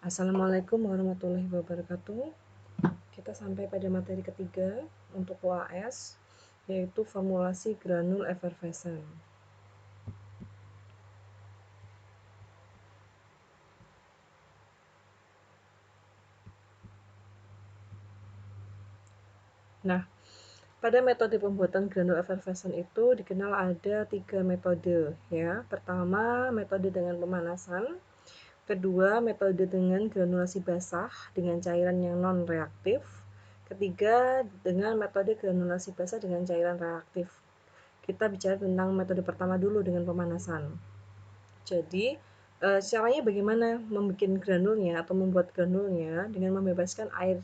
Assalamualaikum warahmatullahi wabarakatuh. Kita sampai pada materi ketiga untuk UAS, yaitu formulasi granul effervescent. Nah, pada metode pembuatan granul effervescent itu dikenal ada 3 metode, ya. Pertama, metode dengan pemanasan. Kedua, metode dengan granulasi basah dengan cairan yang non-reaktif. Ketiga, dengan metode granulasi basah dengan cairan reaktif. Kita bicara tentang metode pertama dulu dengan pemanasan. Jadi, caranya bagaimana membuat granulnya atau membuat granulnya dengan membebaskan air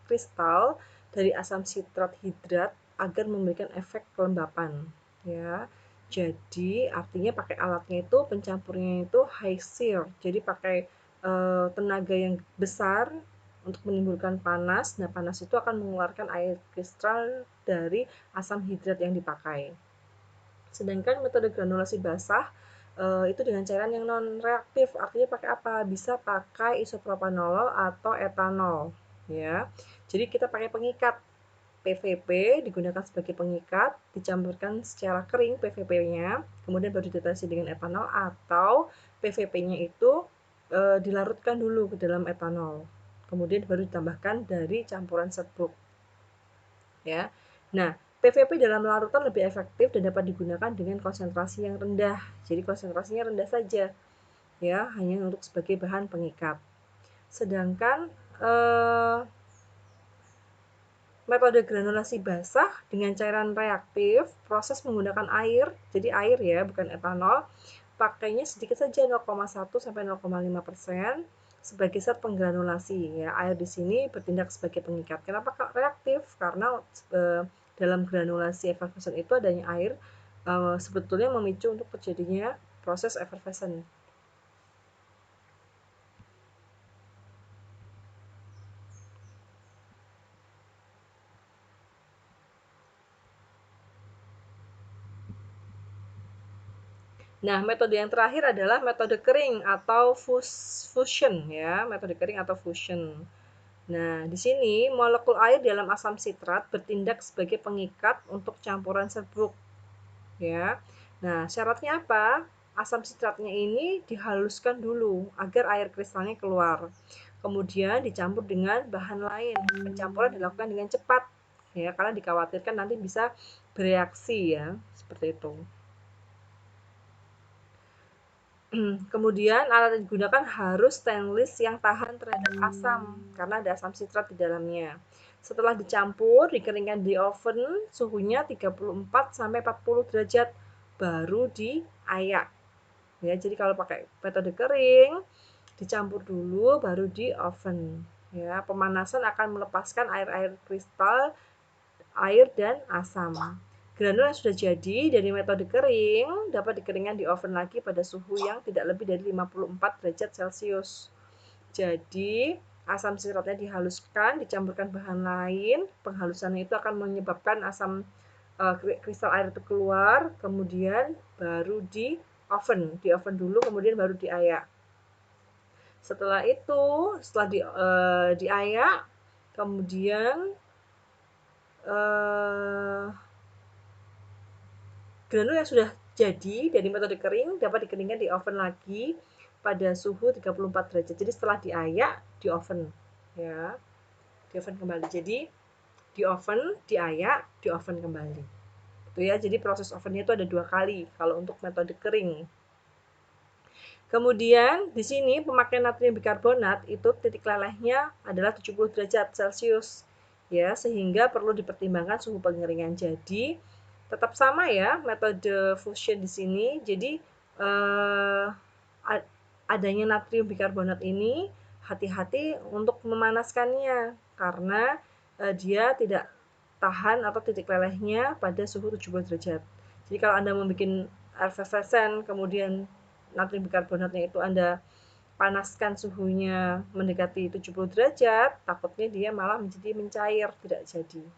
kristal dari asam sitrat hidrat agar memberikan efek kelembapan, ya. Jadi, artinya pakai alatnya itu pencampurnya itu high shear. Jadi pakai tenaga yang besar untuk menimbulkan panas. Nah, panas itu akan mengeluarkan air kristal dari asam hidrat yang dipakai. Sedangkan metode granulasi basah itu dengan cairan yang non reaktif, artinya pakai apa? Bisa pakai isopropanolol atau etanol, ya. Jadi kita pakai pengikat. PVP digunakan sebagai pengikat, dicampurkan secara kering PVP-nya, kemudian baru ditetes dengan etanol, atau PVP-nya itu dilarutkan dulu ke dalam etanol, kemudian baru ditambahkan dari campuran serbuk, ya. Nah, PVP dalam larutan lebih efektif dan dapat digunakan dengan konsentrasi yang rendah. Jadi konsentrasinya rendah saja, ya, hanya untuk sebagai bahan pengikat. Sedangkan metode granulasi basah dengan cairan reaktif, proses menggunakan air, jadi air ya, bukan etanol, pakainya sedikit saja 0,1 sampai 0,5% sebagai zat penggranulasi, ya. Air di sini bertindak sebagai pengikat. Kenapa reaktif? Karena dalam granulasi effervescent itu adanya air sebetulnya memicu untuk terjadinya proses effervescent. Nah, metode yang terakhir adalah metode kering atau fusion, ya, metode kering atau fusion. Nah, di sini molekul air dalam asam sitrat bertindak sebagai pengikat untuk campuran serbuk, ya. Nah, syaratnya apa? Asam sitratnya ini dihaluskan dulu agar air kristalnya keluar. Kemudian dicampur dengan bahan lain. Pencampuran dilakukan dengan cepat, ya, karena dikhawatirkan nanti bisa bereaksi, ya, seperti itu. Kemudian alat yang digunakan harus stainless yang tahan terhadap asam karena ada asam sitrat di dalamnya. Setelah dicampur, dikeringkan di oven, suhunya 34 sampai 40 derajat baru diayak. Ya, jadi kalau pakai metode kering, dicampur dulu baru di oven. Ya, pemanasan akan melepaskan air-air kristal, air dan asam. Granul yang sudah jadi dari metode kering dapat dikeringkan di oven lagi pada suhu yang tidak lebih dari 54 derajat Celcius. Jadi, asam sitratnya dihaluskan, dicampurkan bahan lain. Penghalusannya itu akan menyebabkan asam kristal air itu keluar, kemudian baru di oven dulu, kemudian baru diayak. Setelah itu, setelah diayak, kemudian granul yang sudah jadi dari metode kering dapat dikeringkan di oven lagi pada suhu 34 derajat. Jadi setelah diayak, di oven, ya. Di oven kembali. Jadi di oven, diayak, di oven kembali. Itu ya. Jadi proses ovennya itu ada 2 kali kalau untuk metode kering. Kemudian di sini pemakaian natrium bikarbonat itu titik lelehnya adalah 70 derajat Celcius, ya, sehingga perlu dipertimbangkan suhu pengeringan. Jadi tetap sama ya metode fusion di sini. Jadi adanya natrium bikarbonat ini hati-hati untuk memanaskannya karena dia tidak tahan atau titik lelehnya pada suhu 70 derajat. Jadi kalau Anda membuat effervescent kemudian natrium bikarbonatnya itu Anda panaskan suhunya mendekati 70 derajat, takutnya dia malah menjadi mencair, tidak jadi.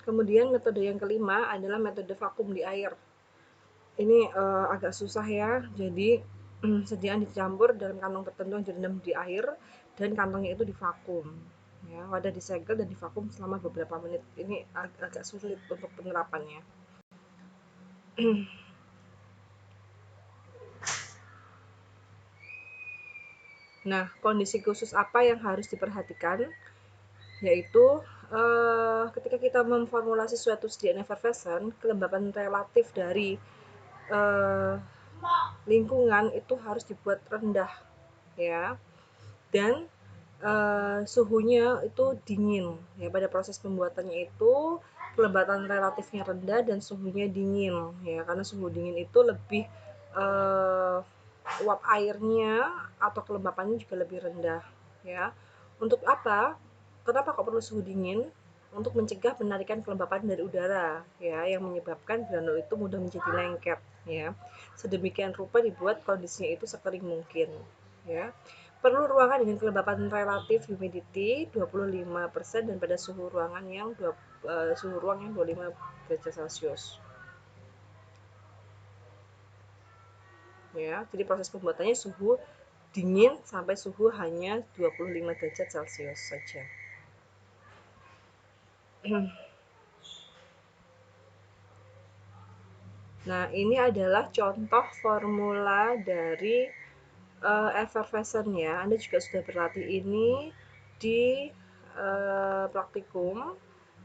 Kemudian metode yang kelima adalah metode vakum di air. Ini agak susah ya, jadi sediaan dicampur dalam kantong tertentu yang direndam di air dan kantongnya itu divakum. Ya, wadah disegel dan divakum selama beberapa menit. Ini agak sulit untuk penerapannya. Nah, kondisi khusus apa yang harus diperhatikan? Yaitu ketika kita memformulasi suatu sediaan effervescent, kelembapan relatif dari lingkungan itu harus dibuat rendah, ya, dan suhunya itu dingin. Ya, pada proses pembuatannya itu kelembapan relatifnya rendah dan suhunya dingin, ya, karena suhu dingin itu lebih uap airnya atau kelembapannya juga lebih rendah, ya. Untuk apa? Kenapa kok perlu suhu dingin? Untuk mencegah penarikan kelembapan dari udara, ya, yang menyebabkan granul itu mudah menjadi lengket, ya. Sedemikian rupa dibuat kondisinya itu sekering mungkin, ya. Perlu ruangan dengan kelembapan relatif humidity 25% dan pada suhu ruangan yang suhu ruang yang 25 derajat Celcius. Ya, jadi proses pembuatannya suhu dingin sampai suhu hanya 25 derajat Celcius saja. Nah, ini adalah contoh formula dari effervescent ya. Anda juga sudah berlatih ini di praktikum.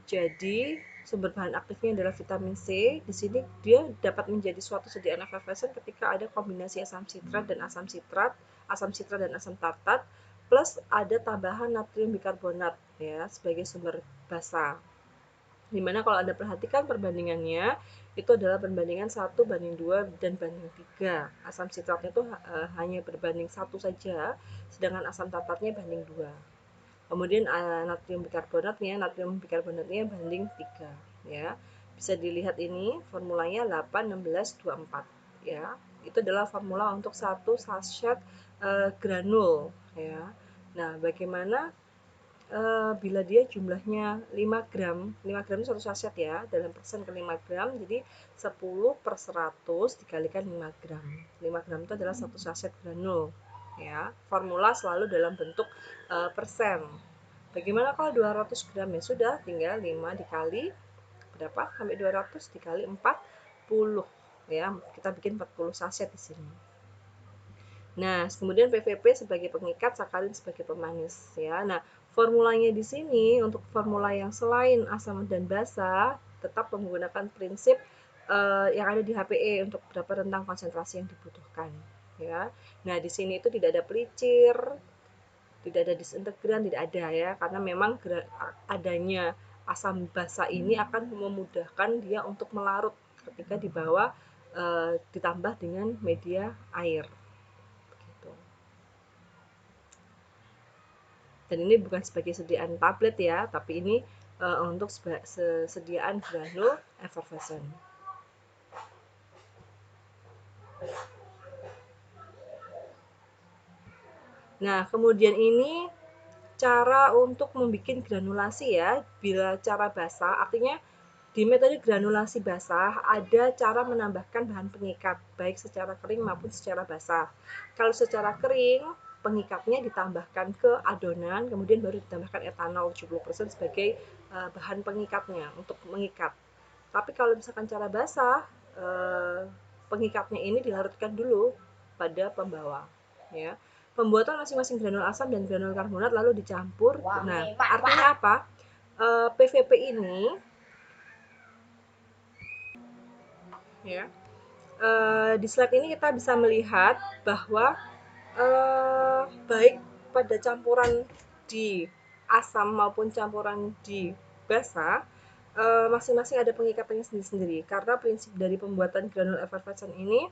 Jadi, sumber bahan aktifnya adalah vitamin C. Di sini dia dapat menjadi suatu sediaan effervescent ketika ada kombinasi asam sitrat dan asam sitrat dan asam tartat, plus ada tambahan natrium bikarbonat ya sebagai sumber basa. Dimana kalau Anda perhatikan perbandingannya, itu adalah perbandingan 1:2 dan banding 3. Asam sitratnya itu hanya berbanding 1 saja, sedangkan asam tartatnya banding 2. Kemudian natrium bikarbonatnya banding 3 ya. Bisa dilihat ini formulanya 8, 16, 24 ya. Itu adalah formula untuk satu sachet granul ya. Nah, bagaimana bila dia jumlahnya 5 gram, 5 gram itu 1 sachet ya, dalam persen ke 5 gram, jadi 10/100 dikalikan 5 gram. 5 gram itu adalah 1 sachet granul. Ya, formula selalu dalam bentuk persen. Bagaimana kalau 200 gram? Ya sudah, tinggal 5 dikali berapa? Sampai 200 dikali 40. Ya, kita bikin 40 sachet di sini. Nah, kemudian PVP sebagai pengikat, sakarin sebagai pemanis ya. Nah, formulanya di sini untuk formula yang selain asam dan basa tetap menggunakan prinsip yang ada di HPE untuk berapa rentang konsentrasi yang dibutuhkan ya. Nah, di sini itu tidak ada pelicir, tidak ada disintegran, tidak ada ya, karena memang adanya asam basa ini akan memudahkan dia untuk melarut ketika dibawa ditambah dengan media air. Begitu. Dan ini bukan sebagai sediaan tablet ya, tapi ini untuk sediaan granul effervescent. Nah, kemudian ini cara untuk membuat granulasi ya, bila cara basah, artinya di metode granulasi basah ada cara menambahkan bahan pengikat, baik secara kering maupun secara basah. Kalau secara kering, pengikatnya ditambahkan ke adonan, kemudian baru ditambahkan etanol 70% sebagai bahan pengikatnya untuk mengikat. Tapi kalau misalkan cara basah, pengikatnya ini dilarutkan dulu pada pembawa. Ya. Pembuatan masing-masing granul asam dan granul karbonat lalu dicampur. Nah, artinya apa? PVP ini ya. Di slide ini kita bisa melihat bahwa baik pada campuran di asam maupun campuran di basa masing-masing ada pengikatannya sendiri-sendiri karena prinsip dari pembuatan granul effervescent ini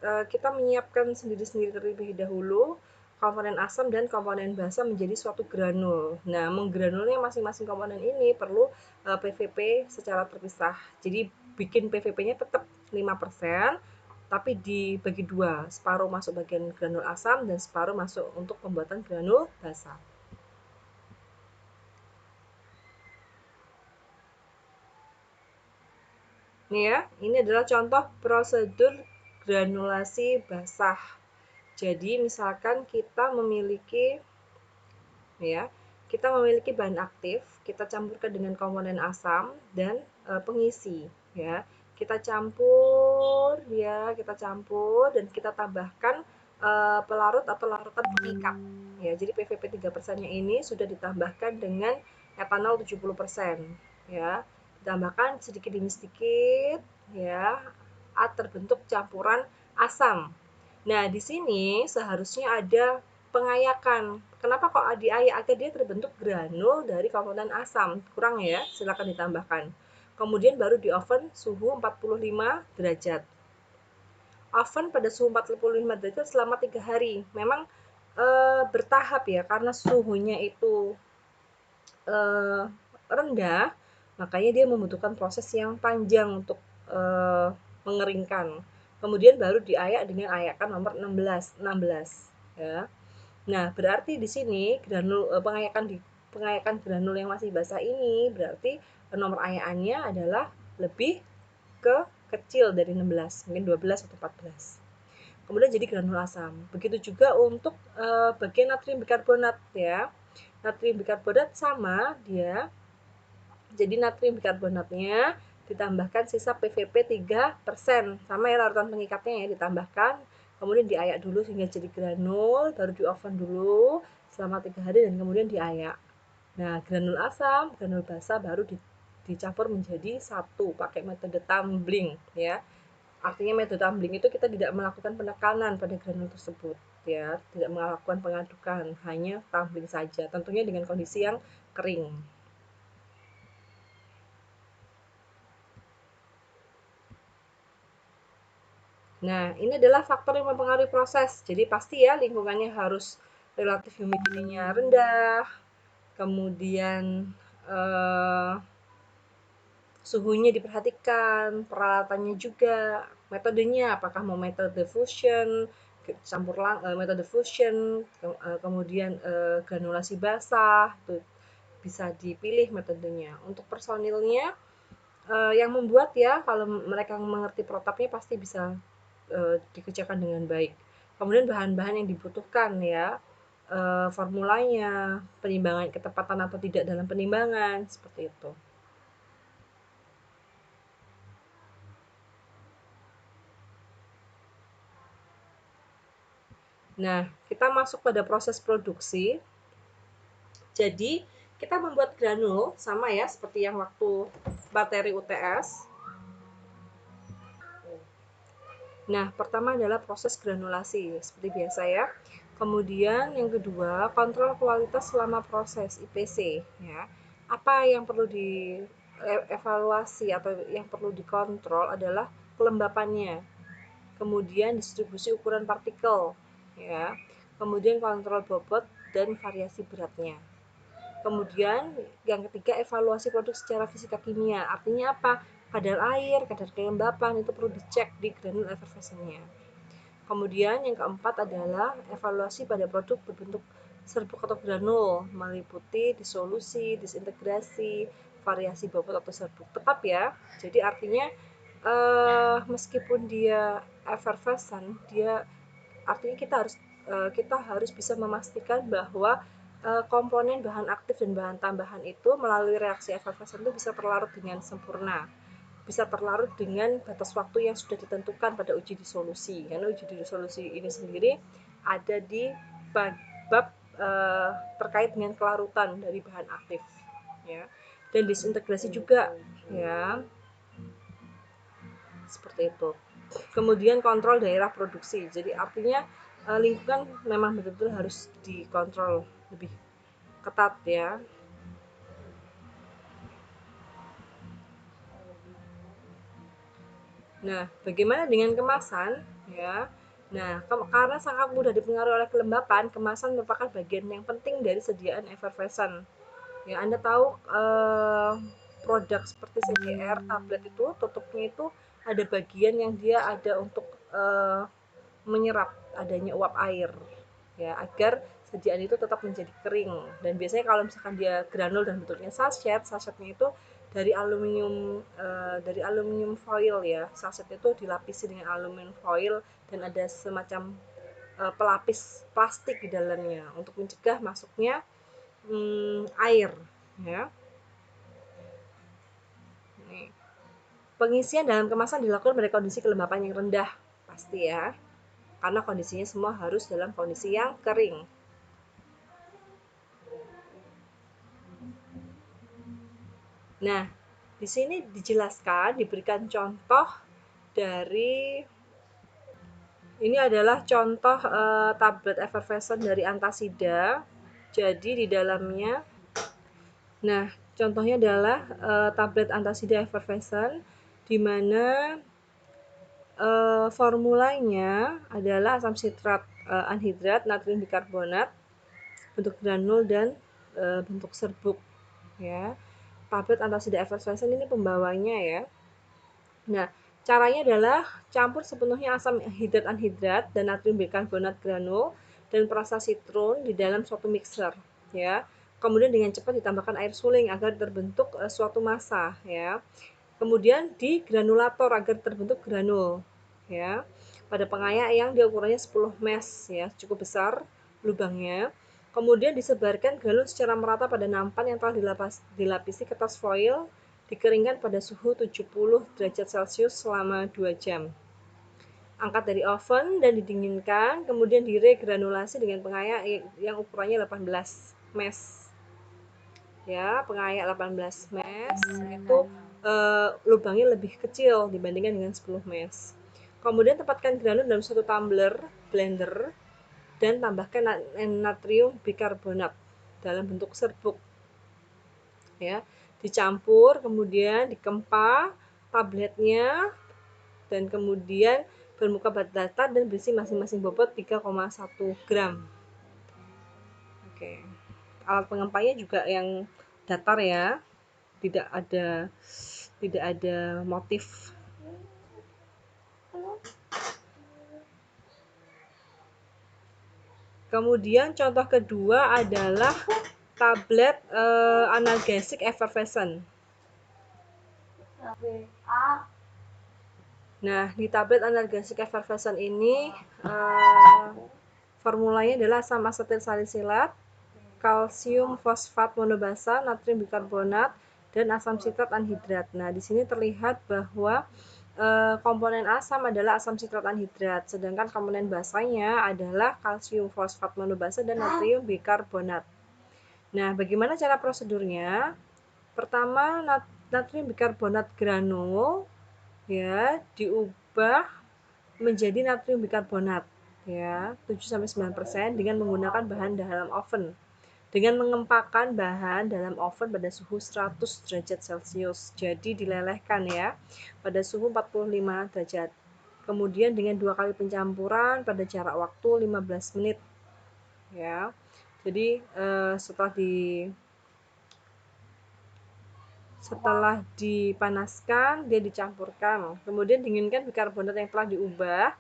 kita menyiapkan sendiri-sendiri terlebih dahulu komponen asam dan komponen basa menjadi suatu granul. Nah, menggranulnya masing-masing komponen ini perlu PVP secara terpisah. Jadi bikin PVP-nya tetap 5%, tapi dibagi dua, separuh masuk bagian granul asam dan separuh masuk untuk pembuatan granul basa. Nih ya, ini adalah contoh prosedur granulasi basah. Jadi misalkan kita memiliki ya, kita memiliki bahan aktif, kita campurkan dengan komponen asam dan pengisi ya. Kita campur ya, kita campur dan kita tambahkan pelarut atau larutan pengikat. Ya, jadi PVP 3%-nya ini sudah ditambahkan dengan etanol 70% ya. Ditambahkan sedikit demi sedikit ya, terbentuk campuran asam. Nah, di sini seharusnya ada pengayakan. Kenapa kok diayak? Agar dia terbentuk granul dari komponen asam. Kurang ya, silakan ditambahkan. Kemudian baru di oven suhu 45 derajat. Oven pada suhu 45 derajat selama 3 hari. Memang bertahap ya, karena suhunya itu rendah, makanya dia membutuhkan proses yang panjang untuk mengeringkan. Kemudian baru diayak dengan ayakan nomor 16 ya. Nah, berarti di sini granul pengayakan granul yang masih basah ini berarti nomor ayakannya adalah lebih ke kecil dari 16, mungkin 12 atau 14. Kemudian jadi granul asam. Begitu juga untuk bagian natrium bikarbonat ya. Natrium bikarbonat sama dia. Jadi natrium bikarbonatnya ditambahkan sisa PVP 3%. Sama ya larutan pengikatnya ya ditambahkan. Kemudian diayak dulu sehingga jadi granul, baru di oven dulu selama 3 hari dan kemudian diayak. Nah, granul asam, granul basah baru dicampur menjadi satu pakai metode tumbling ya. Artinya metode tumbling itu kita tidak melakukan penekanan pada granul tersebut ya, tidak melakukan pengadukan, hanya tumbling saja. Tentunya dengan kondisi yang kering. Nah, ini adalah faktor yang mempengaruhi proses. Jadi pasti ya lingkungannya harus relatif humidity-nya rendah, kemudian eh, suhunya diperhatikan, peralatannya juga, metodenya apakah mau metode fusion, metode fusion, kemudian granulasi basah, tuh bisa dipilih metodenya. Untuk personilnya yang membuat ya kalau mereka mengerti protapnya pasti bisa dikerjakan dengan baik. Kemudian bahan-bahan yang dibutuhkan ya, formulanya, penimbangan ketepatan atau tidak dalam penimbangan, seperti itu. Nah, kita masuk pada proses produksi. Jadi, kita membuat granul sama ya seperti yang waktu materi UTS. Nah, pertama adalah proses granulasi seperti biasa ya. Kemudian yang kedua, kontrol kualitas selama proses IPC ya. Apa yang perlu dievaluasi atau yang perlu dikontrol adalah kelembapannya. Kemudian distribusi ukuran partikel ya. Kemudian kontrol bobot dan variasi beratnya. Kemudian yang ketiga evaluasi produk secara fisika kimia. Artinya apa? Kadar air, kadar kelembapan itu perlu dicek di granul effervescentnya. Kemudian yang keempat adalah evaluasi pada produk berbentuk serbuk atau granul, meliputi disolusi, disintegrasi, variasi bobot atau serbuk. Tetap ya. Jadi artinya meskipun dia effervescent, dia artinya kita harus bisa memastikan bahwa komponen bahan aktif dan bahan tambahan itu melalui reaksi effervescent itu bisa terlarut dengan sempurna, bisa terlarut dengan batas waktu yang sudah ditentukan pada uji disolusi. Karena uji disolusi ini sendiri ada di bab terkait dengan kelarutan dari bahan aktif ya, dan disintegrasi juga ya, seperti itu. Kemudian kontrol daerah produksi, jadi artinya lingkungan memang betul-betul harus dikontrol lebih ketat ya. Nah, bagaimana dengan kemasan ya? Nah, karena sangat mudah dipengaruhi oleh kelembapan, kemasan merupakan bagian yang penting dari sediaan effervescent. Ya, Anda tahu produk seperti CGR tablet itu tutupnya itu ada bagian yang dia ada untuk menyerap adanya uap air ya, agar sediaan itu tetap menjadi kering. Dan biasanya kalau misalkan dia granul dan bentuknya sachet, sachetnya itu dari aluminium foil ya. Sachet itu dilapisi dengan aluminium foil dan ada semacam pelapis plastik di dalamnya untuk mencegah masuknya air ya. Nih. Pengisian dalam kemasan dilakukan pada kondisi kelembapan yang rendah pasti ya, karena kondisinya semua harus dalam kondisi yang kering. Nah, di sini dijelaskan, diberikan contoh dari ini adalah contoh tablet effervescent dari Antasida. Jadi di dalamnya, nah contohnya adalah tablet Antasida effervescent, di mana formulanya adalah asam sitrat anhidrat, natrium bikarbonat, bentuk granul dan bentuk serbuk ya. Tablet Antasida effervescent ini pembawanya ya. Nah, caranya adalah campur sepenuhnya asam hidrat anhidrat dan natrium bikarbonat granul dan perasa sitron di dalam suatu mixer ya. Kemudian dengan cepat ditambahkan air suling agar terbentuk suatu massa ya. Kemudian di granulator agar terbentuk granul ya. Pada pengayak yang ukurannya 10 mes ya, cukup besar lubangnya. Kemudian disebarkan granul secara merata pada nampan yang telah dilapisi kertas foil, dikeringkan pada suhu 70 derajat Celcius selama 2 jam. Angkat dari oven dan didinginkan, kemudian diregranulasi dengan pengayak yang ukurannya 18 mes. Ya, pengayak 18 mes itu lubangnya lebih kecil dibandingkan dengan 10 mes. Kemudian tempatkan granul dalam satu tumbler blender dan tambahkan natrium bikarbonat dalam bentuk serbuk. Ya, dicampur, kemudian dikempa tabletnya dan kemudian bermuka datar dan berisi masing-masing bobot 3,1 gram. Oke. Alat pengempanya juga yang datar ya. Tidak ada motif. Kemudian contoh kedua adalah tablet analgesik effervescent. Nah, di tablet analgesik effervescent ini formulanya adalah asam asetil salisilat, kalsium fosfat monobasa, natrium bikarbonat, dan asam sitrat anhidrat. Nah, di sini terlihat bahwa komponen asam adalah asam sitrat anhidrat, sedangkan komponen basanya adalah kalsium fosfat monobasa dan natrium bikarbonat. Nah, bagaimana cara prosedurnya? Pertama, natrium bikarbonat granul ya diubah menjadi natrium bikarbonat ya 7-9% dengan menggunakan bahan dalam oven. Dengan mengempakkan bahan dalam oven pada suhu 100 derajat Celcius. Jadi dilelehkan ya pada suhu 45 derajat. Kemudian dengan 2 kali pencampuran pada jarak waktu 15 menit. Ya. Jadi setelah dipanaskan dia dicampurkan. Kemudian dinginkan bikarbonat yang telah diubah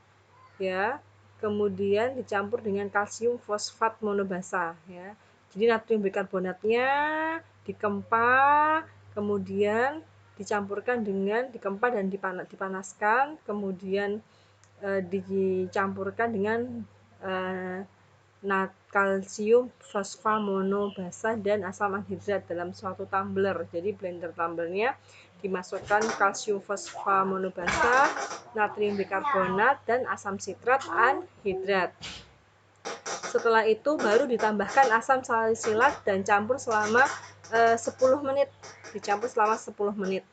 ya. Kemudian dicampur dengan kalsium fosfat monobasa ya. Jadi natrium bikarbonatnya dikempa, kemudian dicampurkan dengan dikempa dan dipanaskan, kemudian dicampurkan dengan kalsium fosfat monobasa dan asam anhidrat dalam suatu tumbler. Jadi blender tumblernya dimasukkan kalsium fosfat monobasa, natrium bikarbonat, dan asam sitrat anhidrat. Setelah itu baru ditambahkan asam salisilat dan campur selama 10 menit. Dicampur selama 10 menit.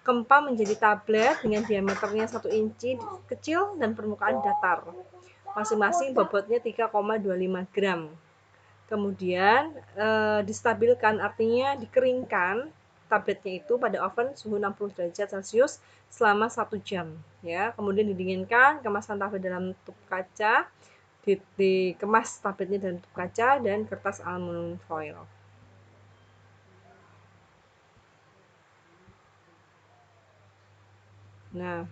Kempa menjadi tablet dengan diameternya 1 inci kecil dan permukaan datar. Masing-masing bobotnya 3,25 gram. Kemudian distabilkan, artinya dikeringkan tabletnya itu pada oven suhu 60 derajat Celcius selama 1 jam ya. Kemudian didinginkan, kemaskan tablet dalam tutup kaca, dikemas tabletnya dalam tutup kaca dan kertas aluminium foil. Nah,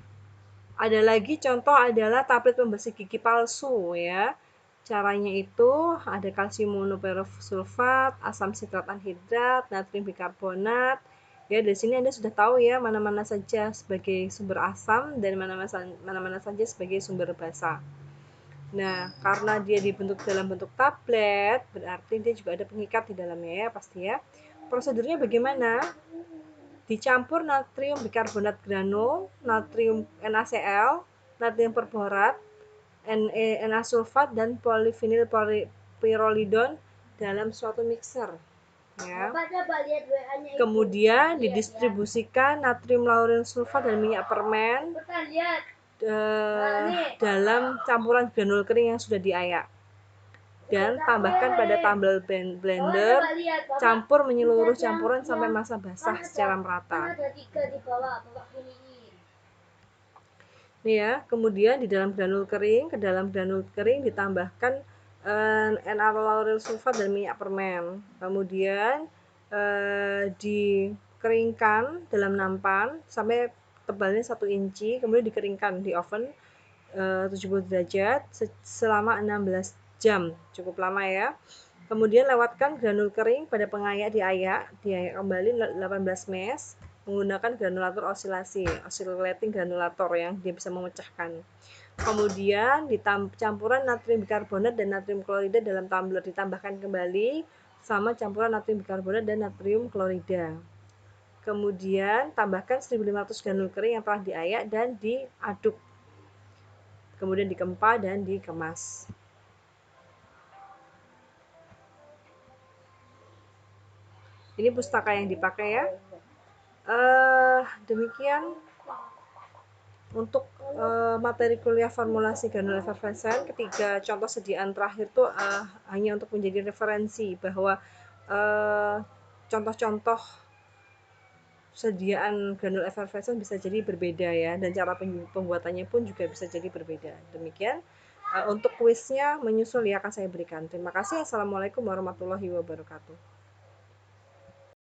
ada lagi contoh adalah tablet pembersih gigi palsu ya. Caranya itu ada kalsium monoperosulfat, asam sitrat anhidrat, natrium bikarbonat. Ya, dari sini Anda sudah tahu ya mana-mana saja sebagai sumber asam dan mana-mana saja sebagai sumber basa. Nah, karena dia dibentuk dalam bentuk tablet, berarti dia juga ada pengikat di dalamnya ya, pasti ya. Prosedurnya bagaimana? Dicampur natrium bikarbonat granul, natrium NaCl, natrium perborat, Na sulfat dan polyvinyl pyrrolidon dalam suatu mixer ya. Kemudian didistribusikan natrium lauryl sulfat dan minyak permen dalam campuran granul kering yang sudah diayak. Dan tambahkan pada tumbler blender, campur menyeluruh campuran sampai massa basah secara merata. Nih ya, kemudian di dalam granul kering, ke dalam granul kering ditambahkan Na lauryl sulfat dan minyak permen. Kemudian dikeringkan dalam nampan sampai tebalnya 1 inci, kemudian dikeringkan di oven 70 derajat selama 16 jam, cukup lama ya. Kemudian lewatkan granul kering pada pengayak diayak kembali 18 mes menggunakan granulator oscillating granulator yang dia bisa memecahkan. Kemudian campuran natrium bikarbonat dan natrium klorida dalam tumbler ditambahkan kembali sama campuran natrium bikarbonat dan natrium klorida. Kemudian tambahkan 1500 granul kering yang telah diayak dan diaduk. Kemudian dikempa dan dikemas. Ini pustaka yang dipakai ya. Demikian untuk materi kuliah formulasi granul efervescent. Ketiga contoh sediaan terakhir itu hanya untuk menjadi referensi bahwa contoh-contoh sediaan granul efervescent bisa jadi berbeda ya, dan cara pembuatannya pun juga bisa jadi berbeda. Demikian untuk kuisnya menyusul ya akan saya berikan. Terima kasih. Assalamualaikum warahmatullahi wabarakatuh.